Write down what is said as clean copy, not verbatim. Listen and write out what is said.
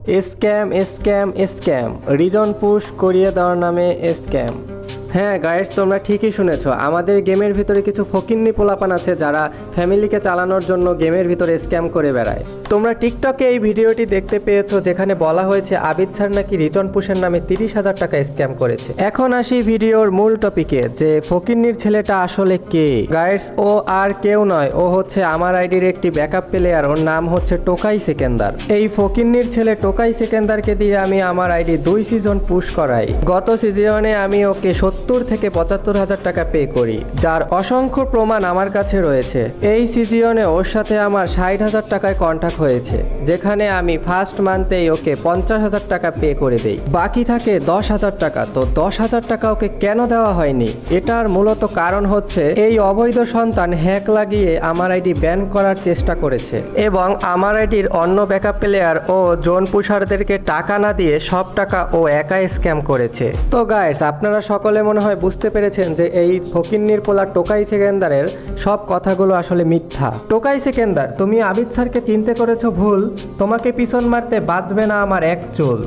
Scam scam scam, reason push করিয়ে দেওয়ার নামে স্ক্যাম। হ্যাঁ গাইস, তোমরা ঠিকই শুনেছো, আমাদের গেমের ভিতরে কিছু ফকিন্নি পোলাপান আছে যারা ফ্যামিলিকে চালানোর জন্য গেমের ভিতরে স্ক্যাম করে বেড়ায়। তোমরা টিকটকে এই ভিডিওটি দেখতে পেয়েছো যেখানে বলা হয়েছে আবিদ স্যার নাকি রিজন পুশের নামে 30,000 টাকা স্ক্যাম করেছে। এখন আসি ভিডিওর মূল টপিকে, যে ফকিন্নির ছেলেটা আসলে কে। গাইস, ও আর কেউ নয়, ও হচ্ছে আমার আইডির একটি ব্যাকআপ প্লেয়ার, ওর নাম হচ্ছে টোকাই সেকেন্দার। এই ফকিন্নির ছেলে টোকাই সেকেন্দারকে দিয়ে আমি আমার আইডি 2 সিজন পুশ করাই। গত সিজনে আমি ওকে 70 থেকে 75,000 টাকা পে করি, যার অসংখ্য প্রমাণ আমার কাছে রয়েছে। এই সিজনে ওর সাথে আমার 60,000 টাকায় কন্ট্যাক্ট হয়েছে, যেখানে আমি ফার্স্ট মান্থেই ওকে 50,000 টাকা পে করে দেই, বাকি থাকে 10,000 টাকা। তো 10,000 টাকা ওকে কেন দেওয়া হয়নি? এটার মূলত কারণ হচ্ছে এই অবৈধ সন্তান হ্যাক লাগিয়ে আমার আইডি ব্যান করার চেষ্টা করেছে এবং আমার আইডির অন্য ব্যাকআপ প্লেয়ার ও জোন পুশারদেরকে টাকা না দিয়ে সব টাকা ও একাই স্ক্যাম করেছে। তো গাইস, আপনারা সকলে মনে হয় বুঝতে পেরেছেন যে এই ফকিন্নির পোলা টোকাই সেকেন্দারের সব কথাগুলো আসলে মিথ্যা। টোকাই সেকেন্দার, তুমি আবিদ স্যারকে চিনতে করেছো ভুল, তোমাকে পিছন মারতে বাঁধবে না আমার এক চুল।